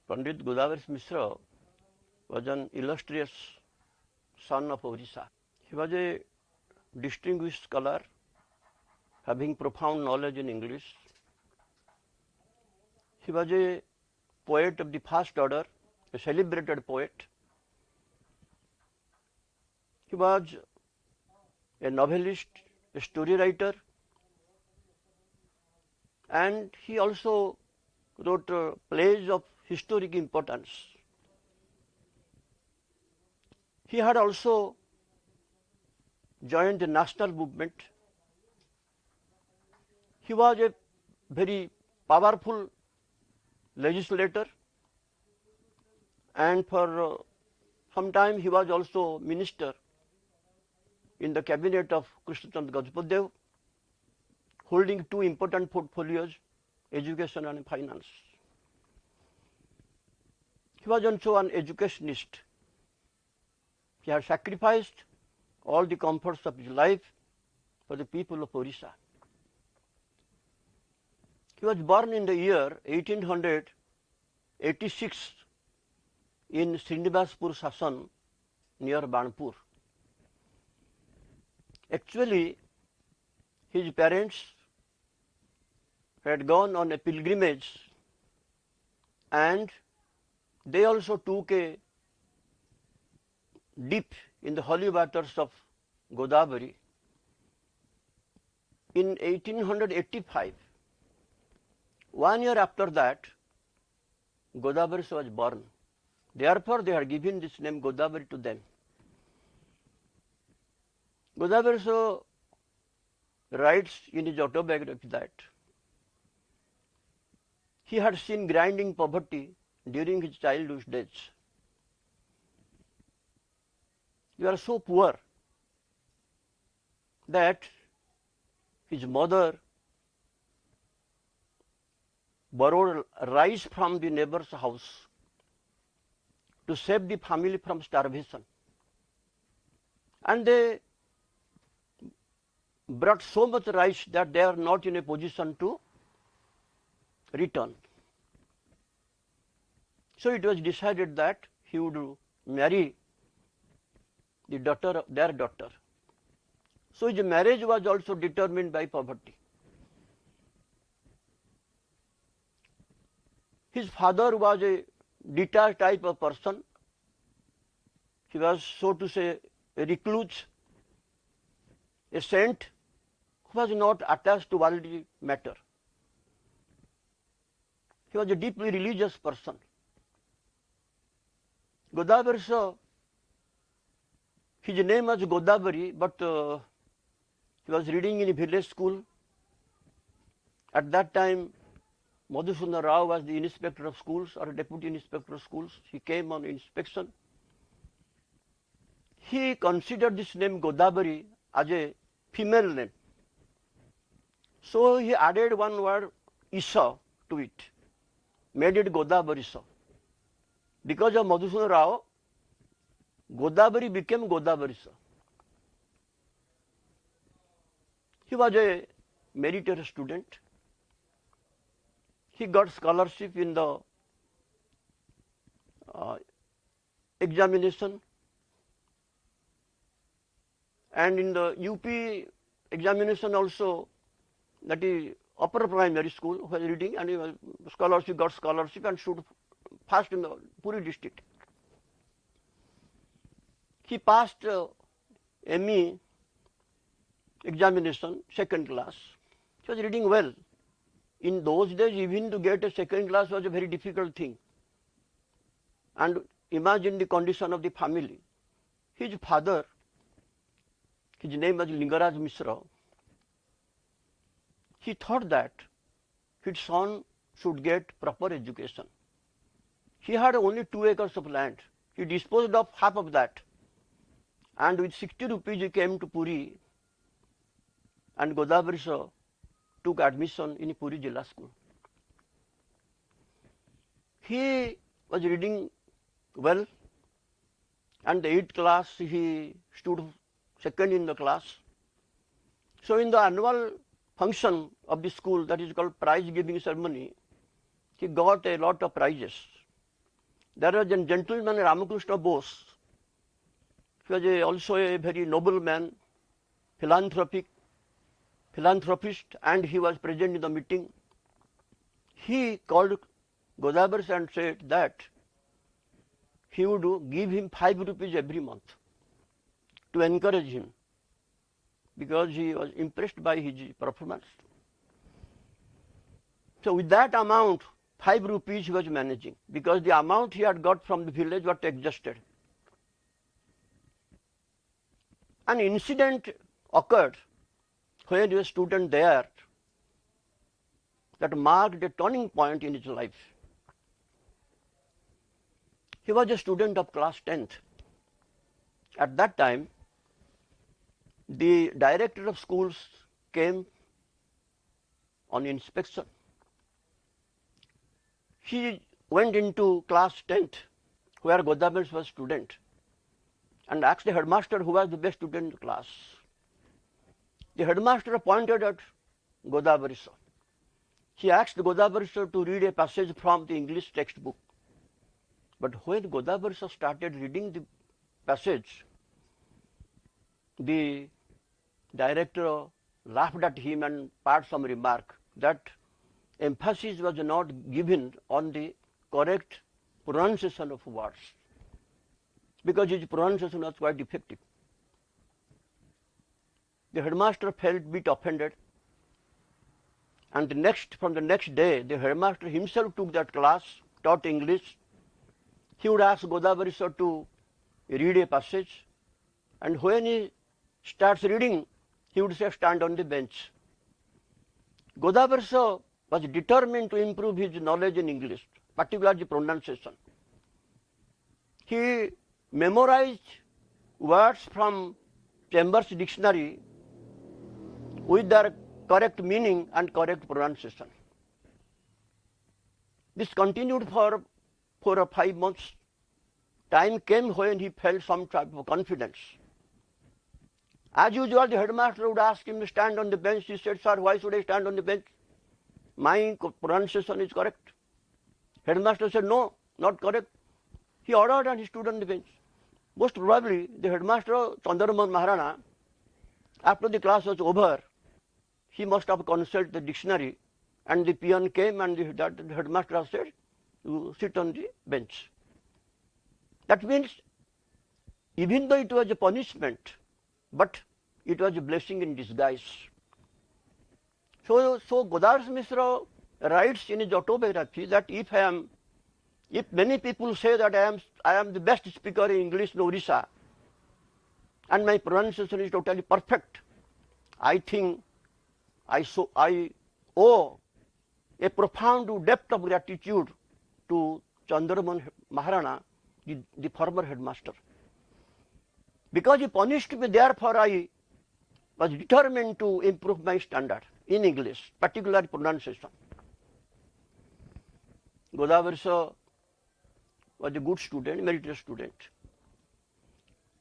Pandit Godabarish Mishra was an illustrious son of Odisha. He was a distinguished scholar, having profound knowledge in English. He was a poet of the first order, a celebrated poet. He was a novelist, a story writer, and he also wrote plays of historic importance. He had also joined the national movement. He was a very powerful legislator, and for some time he was also minister in the cabinet of Chandra, holding two important portfolios, education and finance. He was also an educationist. He had sacrificed all the comforts of his life for the people of Odisha. He was born in the year 1886 in Srinivasapur Sasan near Banpur. Actually, his parents had gone on a pilgrimage and they also took a dip in the holy waters of Godabari in 1885. 1 year after that, Godabarish was born. Therefore, they had given this name Godabari to them. Godabarish writes in his autobiography that he had seen grinding poverty during his childhood days. We are so poor that his mother borrowed rice from the neighbor's house to save the family from starvation. And they brought so much rice that they are not in a position to return. So it was decided that he would marry the daughter, their daughter. So his marriage was also determined by poverty. His father was a detached type of person. He was, so to say, a recluse, a saint who was not attached to worldly matter. He was a deeply religious person. Godabarish, his name was Godabari, but he was reading in a village school. At that time, Madhusudana Rao was the inspector of schools or deputy inspector of schools. He came on inspection. He considered this name Godabari as a female name. So he added one word Isha to it, made it Godabarisha. Because of Madhusudana Rao, Godabari became Godabarisha. He was a meritorious student. He got scholarship in the examination, and in the UP examination also, that is upper primary school, was reading, and he was got scholarship and stood first in the Puri district. He passed ME examination, second class. He was reading well. In those days, even to get a second class was a very difficult thing. And imagine the condition of the family. His father, his name was Lingaraj Mishra, he thought that his son should get proper education. He had only 2 acres of land. He disposed of half of that. And with 60 rupees he came to Puri, and Godabarish took admission in Puri Jilla School. He was reading well, and the 8th class he stood second in the class. So in the annual function of the school, that is called prize giving ceremony, he got a lot of prizes. There was a gentleman, Ramakrishna Bose. He was also a very noble man, philanthropist, and he was present in the meeting. He called Godabarish and said that he would give him 5 rupees every month to encourage him, because he was impressed by his performance. So with that amount, 5 rupees he was managing, because the amount he had got from the village was adjusted. An incident occurred when he was a student there that marked a turning point in his life. He was a student of class 10th. At that time, the director of schools came on inspection. He went into class 10th, where Godabarish was a student, and asked the headmaster who was the best student in the class. The headmaster pointed at Godabarish. He asked Godabarish to read a passage from the English textbook. But when Godabarish started reading the passage, the director laughed at him and passed some remark that emphasis was not given on the correct pronunciation of words, because his pronunciation was quite defective. The headmaster felt a bit offended, and from the next day, the headmaster himself took that class, taught English. He would ask Godabarish to read a passage, and when he starts reading, he would say, stand on the bench. Godabarish was determined to improve his knowledge in English, particularly pronunciation. He memorized words from Chambers' dictionary with their correct meaning and correct pronunciation. This continued for 4 or 5 months. Time came when he felt some type of confidence. As usual, the headmaster would ask him to stand on the bench. He said, sir, why should I stand on the bench? My pronunciation is correct. Headmaster said, no, not correct. He ordered and he stood on the bench. Most probably, the headmaster, Chandra Maharana, after the class was over, he must have consulted the dictionary, and the peon came and the headmaster said, you sit on the bench. That means, even though it was a punishment, but it was a blessing in disguise. So Godabarish Mishra writes in his autobiography that if many people say that I am the best speaker in English in Odisha, and my pronunciation is totally perfect, I think I owe a profound depth of gratitude to Chandra Maharana, the former headmaster. Because he punished me, therefore I was determined to improve my standard in English, particularly pronunciation. Godabarish was a good student, meritorious student.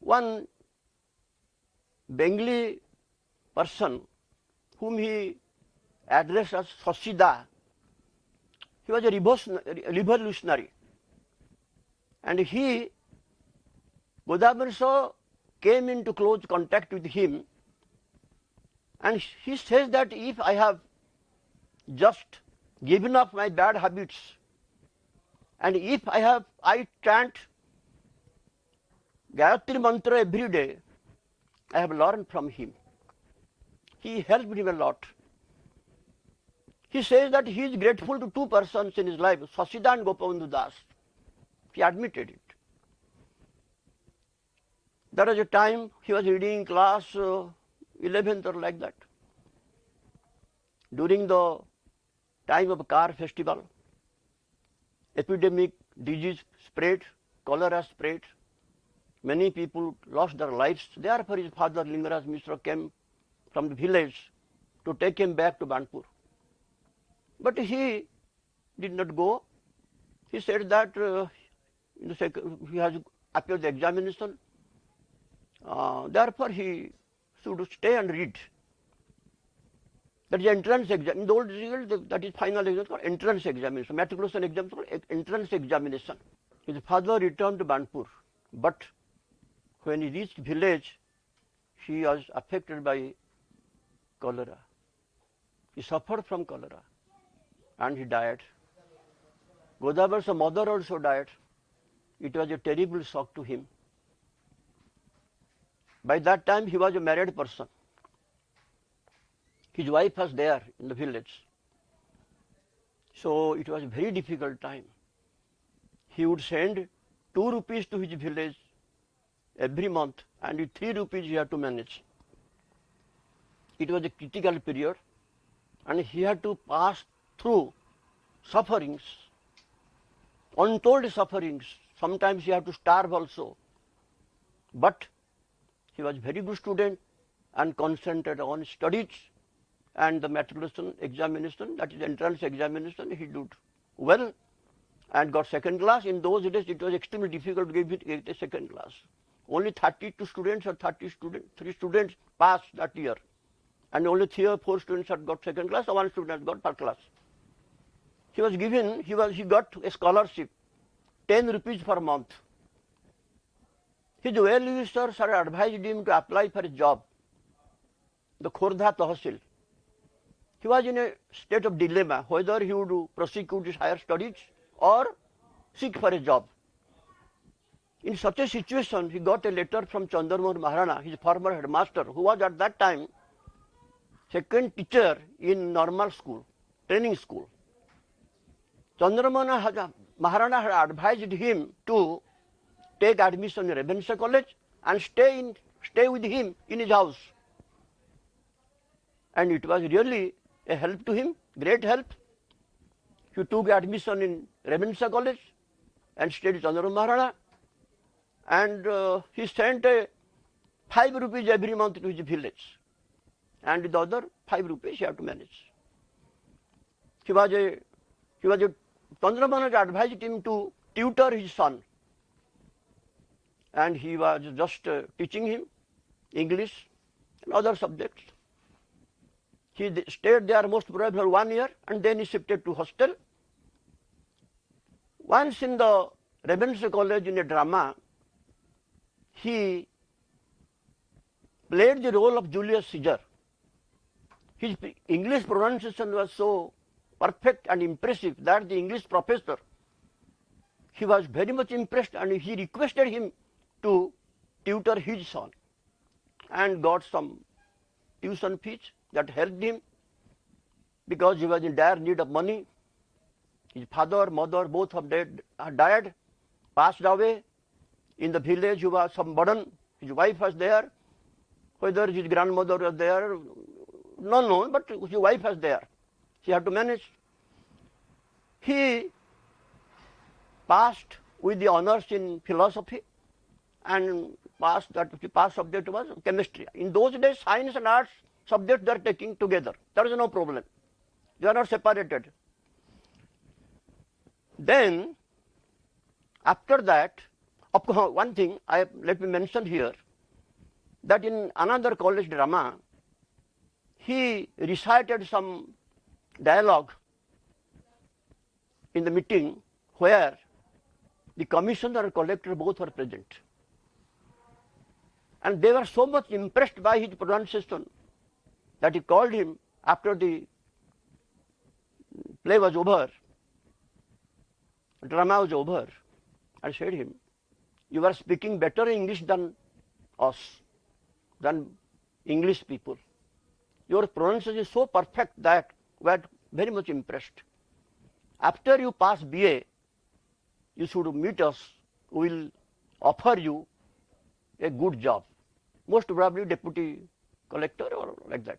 One Bengali person whom he addressed as Sahitya, he was a revolutionary. And Godabarish came into close contact with him, and he says that if I have just given up my bad habits, and if I chant Gayatri Mantra every day, I have learned from him. He helped him a lot. He says that he is grateful to 2 persons in his life, Sahitya and Gopabandhu Das. He admitted it. There was a time he was reading class 11th or like that. During the time of car festival, epidemic disease spread, cholera spread. Many people lost their lives. Therefore, his father, Lingaraj Mishra, came from the village to take him back to Banpur. But he did not go. He said that he has appeared the examination. Therefore, he should stay and read. That is entrance exam. In the old days, that is final exam called entrance examination. Matriculation exam called entrance examination. His father returned to Banpur, but when he reached village, he was affected by cholera. He suffered from cholera and he died. Godabarish's mother also died. It was a terrible shock to him. By that time, he was a married person. His wife was there in the village. So it was a very difficult time. He would send 2 rupees to his village every month, and with 3 rupees he had to manage. It was a critical period, and he had to pass through sufferings, untold sufferings. Sometimes he had to starve also. But he was a very good student and concentrated on studies and the matriculation examination, that is entrance examination, he did well and got second class. In those days, it was extremely difficult to get a second class. Only 32 students or 3 students passed that year, and only 3 or 4 students had got second class, or 1 student got first class. He got a scholarship, 10 rupees per month. His well-wishers had advised him to apply for a job, the Khordha Tahsil. He was in a state of dilemma whether he would prosecute his higher studies or seek for a job. In such a situation, he got a letter from Chandra Maharana, his former headmaster, who was at that time second teacher in normal school, training school. Chandra Maharana had advised him to take admission in Ravenshaw College and stay with him in his house. And it was really a help to him, great help. He took admission in Ravenshaw College and stayed with Chandra Maharana, and he sent 5 rupees every month to his village, and the other 5 rupees he had to manage. Chandra Maharana advised him to tutor his son, and he was just teaching him English and other subjects. He stayed there most probably for 1 year, and then he shifted to hostel. Once in the Ravenshaw College in a drama, he played the role of Julius Caesar. His English pronunciation was so perfect and impressive that the English professor, he was very much impressed, and he requested him to tutor his son, and got some tuition fees that helped him because he was in dire need of money. His father, mother, both have died, passed away. In the village, he was some burden. His wife was there. Whether his grandmother was there, no known, but his wife was there. She had to manage. He passed with the honors in philosophy, and the past subject was chemistry. In those days, science and arts subjects they are taking together. There is no problem. They are not separated. Then, after that, one thing let me mention here, that in another college drama, he recited some dialogue in the meeting where the commissioner and collector both were present. And they were so much impressed by his pronunciation that he called him after the play was over, drama was over, and said to him, "You are speaking better English than us, than English people. Your pronunciation is so perfect that we are very much impressed. After you pass BA, you should meet us. We will offer you a good job, most probably deputy collector or like that.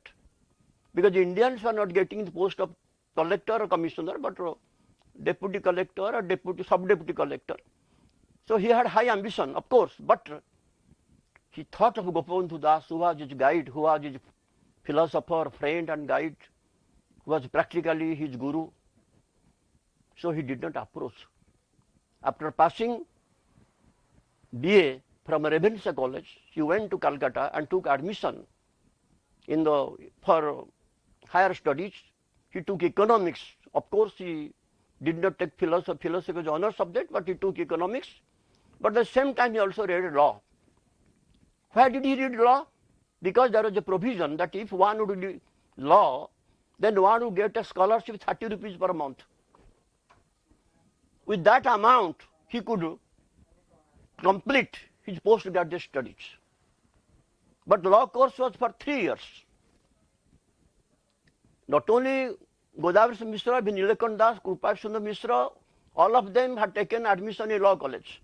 Because the Indians were not getting the post of collector or commissioner, but deputy collector or sub-deputy collector. So he had high ambition, of course, but he thought of Gopabandhu Das, who was his guide, who was his philosopher, friend and guide, who was practically his guru. So he did not approach. After passing BA from Ravenshaw College, he went to Calcutta and took admission for higher studies. He took economics. Of course, he did not take philosophy. Philosophy was honor subject, but he took economics. But at the same time, he also read law. Why did he read law? Because there was a provision that if one would do law, then one would get a scholarship 30 rupees per month. With that amount, he could complete his postgraduate studies. But law course was for 3 years. Not only Godabarish Mishra, Nilekant Das, Krupasundar Mishra, all of them had taken admission in law college.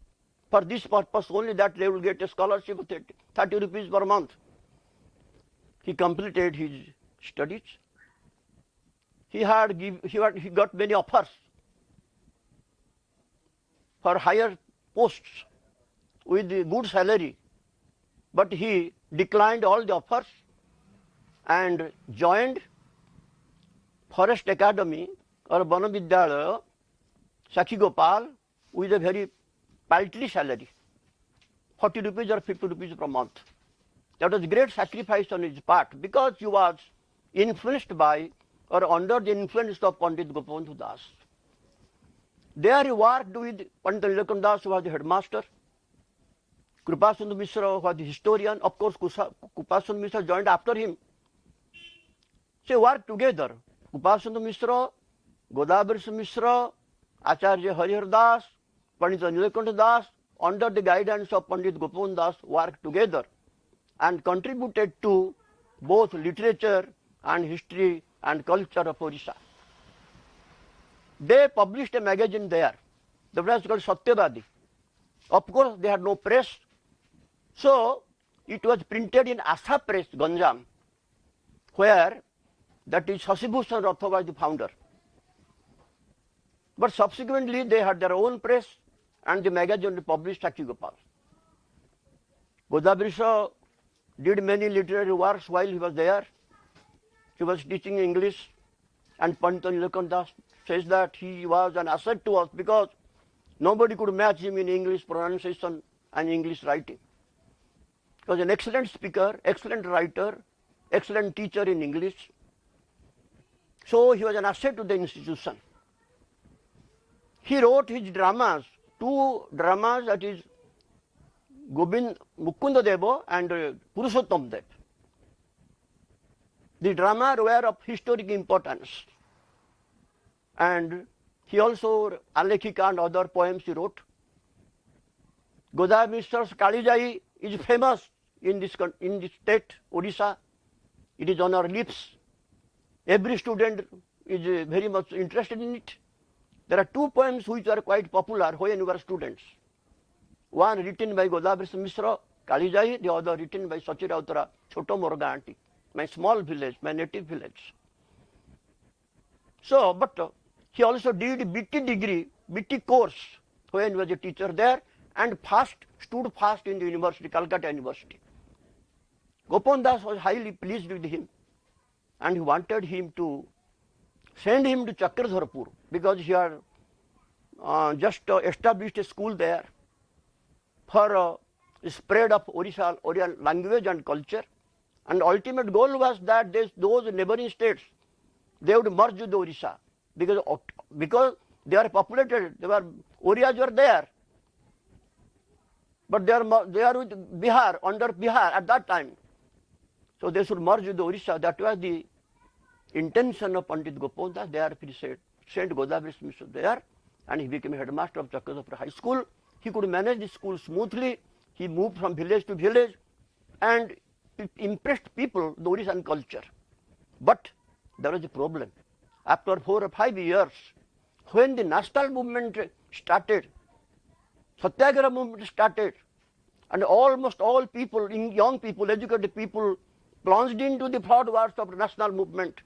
For this purpose only, that they will get a scholarship of 30 rupees per month. He completed his studies. He got many offers for higher posts with good salary, but he declined all the offers and joined Forest Academy or Vanavidyalaya, Sakhi Gopal, with a very paltry salary, 40 rupees or 50 rupees per month. That was a great sacrifice on his part because he was influenced by or under the influence of Pandit Godabarish Das. There he worked with Pandit Nilekant Das, who was the headmaster. Krupasundar Mishra was the historian. Of course, Krupasundar Mishra joined after him. They worked together. Krupasundar Mishra, Godabarish Mishra, Acharya Harihar Das, Pandit Nilekant Das, under the guidance of Pandit Godabarish Das, worked together and contributed to both literature and history and culture of Odisha. They published a magazine there. The was called Satyavadi. Of course, they had no press. So, it was printed in Asa Press, Ganjam, where that is Shashibhushan Ratha was the founder. But subsequently, they had their own press and the magazine published Sakhi Gopal. Godabarish did many literary works while he was there. He was teaching English, and Pandit Nilekant Das says that he was an asset to us because nobody could match him in English pronunciation and English writing. He was an excellent speaker, excellent writer, excellent teacher in English. So he was an asset to the institution. He wrote his dramas, 2 dramas, that is Mukunda Deva and Purushottam Dev. The dramas were of historic importance. And he also, Alekhika and other poems he wrote. Godabarish Mishra's Kalijai is famous in this state, Odisha. It is on our lips. Every student is very much interested in it. There are 2 poems which are quite popular when we were students. One written by Godabarish Mishra, Kalijai, the other written by Sachirautara, Choto Morganti, my small village, my native village. So, but he also did BT degree, BT course when he was a teacher there and stood fast in the university, Calcutta University. Gopan Das was highly pleased with him and he wanted him to send him to Chakradharpur because he had just established a school there for spread of Oriental language and culture. And ultimate goal was that those neighboring states, they would merge with Odisha because they are populated. Orias were there, but they are with Bihar, under Bihar at that time. So they should merge with Odisha. That was the intention of Pandit Godabarish Das. There he sent Godabarish Mishra there, and he became headmaster of Chakradharpur High School. He could manage the school smoothly. He moved from village to village, and it impressed people, the Odishan culture. But there was a problem. After 4 or 5 years, when the national movement started, Satyagraha movement started, and almost all people, young people, educated people, plunged into the flood waters of the national movement.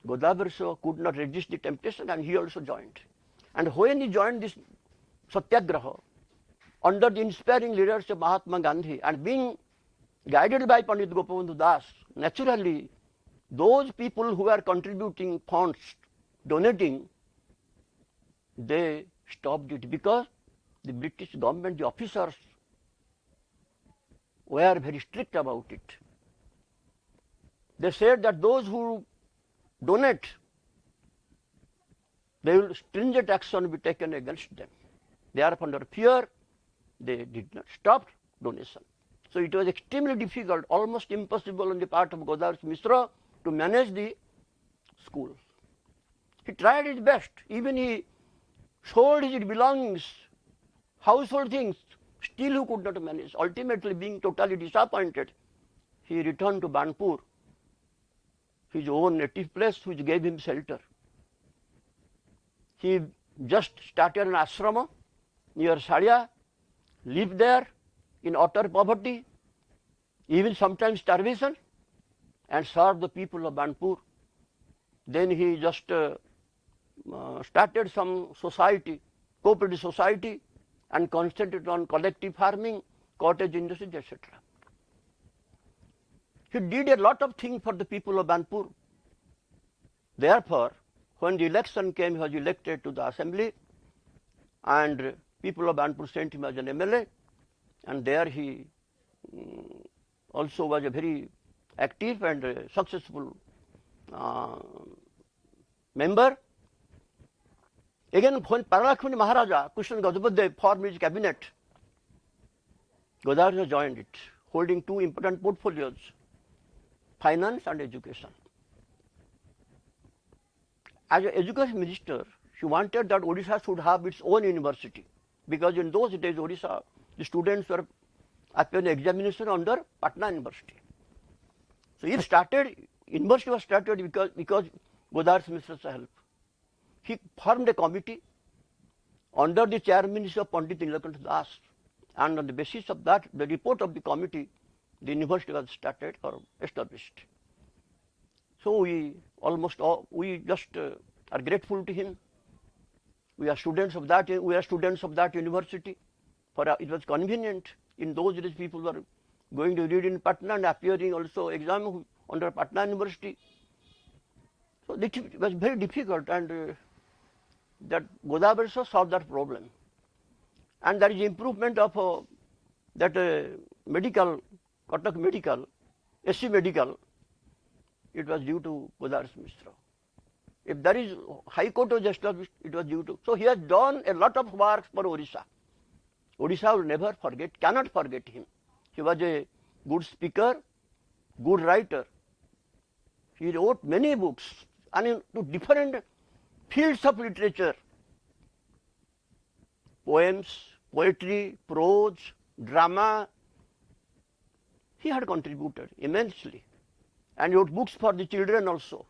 Godabarish could not resist the temptation and he also joined. And when he joined this Satyagraha, under the inspiring leadership of Mahatma Gandhi and being guided by Pandit Godabarish Das, naturally, those people who were contributing funds, donating, they stopped it because the British government, the officers, were very strict about it. They said that those who donate They will stringent action be taken against them. Therefore, under fear, they did not stop donation. So it was extremely difficult, almost impossible on the part of Godabarish Mishra to manage the school. He tried his best. Even he sold his belongings, household things. Still he could not manage. Ultimately, being totally disappointed, he returned to Banpur, his own native place, which gave him shelter. He just started an ashrama near Sahitya, lived there in utter poverty, even sometimes starvation, and served the people of Banpur. Then he just started some society, cooperative society, and concentrated on collective farming, cottage industries, etc. He did a lot of things for the people of Banpur. Therefore, when the election came, he was elected to the assembly, and people of Banpur sent him as an MLA, and there he also was a very active and successful member. Again, when Parakshmani Maharaja, Krishna Gajapati formed his cabinet, Godabarish joined it, holding two important portfolios, finance and education. As an education minister, she wanted that Odisha should have its own university, because in those days, Odisha, the students were appearing examination under Patna University. So university was started because Godabarish Mishra's help. He formed a committee under the chairmanship of Pandit Godabarish, and on the basis of that, the report of the committee, the university was started or established. So we just are grateful to him. We are students of that university. For it was convenient. In those days, people were going to read in Patna and appearing also exam under Patna University. So it was very difficult, and that Godabarish solved that problem. And there is improvement of that medical, Katak medical, SC medical, it was due to Godabarish Mishra. If there is High Court was established, it was due to. So he has done a lot of work for Odisha. Odisha will never forget, cannot forget him. He was a good speaker, good writer. He wrote many books, and to different fields of literature, poems, poetry, prose, drama. He had contributed immensely, and wrote books for the children also.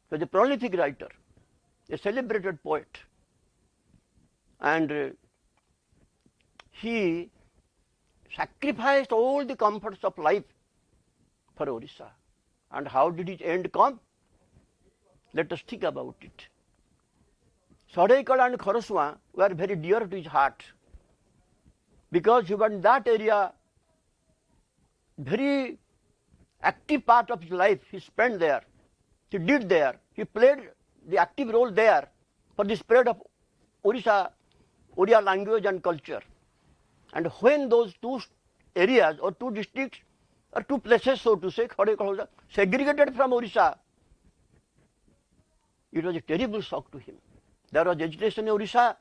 He was a prolific writer, a celebrated poet, and he sacrificed all the comforts of life for Odisha. And how did his end come? Let us think about it. Saraikala and Kharasua were very dear to his heart, because he was in that area, very active part of his life he spent there. He did there. He played the active role there for the spread of Odia language and culture. And when those two areas or two districts or two places, so to say, segregated from Odisha, it was a terrible shock to him. There was agitation in Odisha,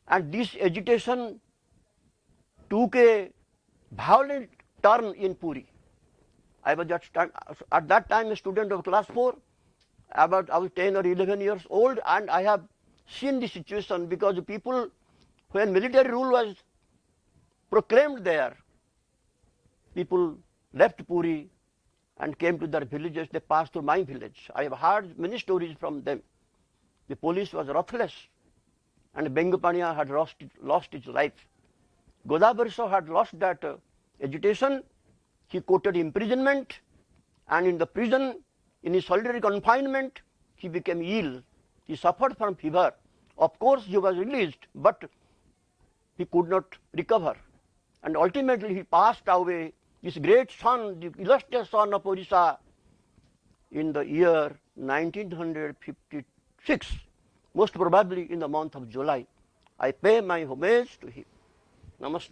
and this agitation took a violent turn in Puri. I was at that time a student of class 4, I was 10 or 11 years old, and I have seen the situation, because the people, when military rule was proclaimed there, people left Puri and came to their villages. They passed through my village. I have heard many stories from them. The police was ruthless, and Bengapania had lost his life. Godabarish had lost that agitation. He quoted imprisonment, and in the prison, in his solitary confinement, he became ill. He suffered from fever. Of course, he was released, but he could not recover. And ultimately, he passed away, this great son, the illustrious son of Odisha, in the year 1956, most probably in the month of July. I pay my homage to him. Namaste.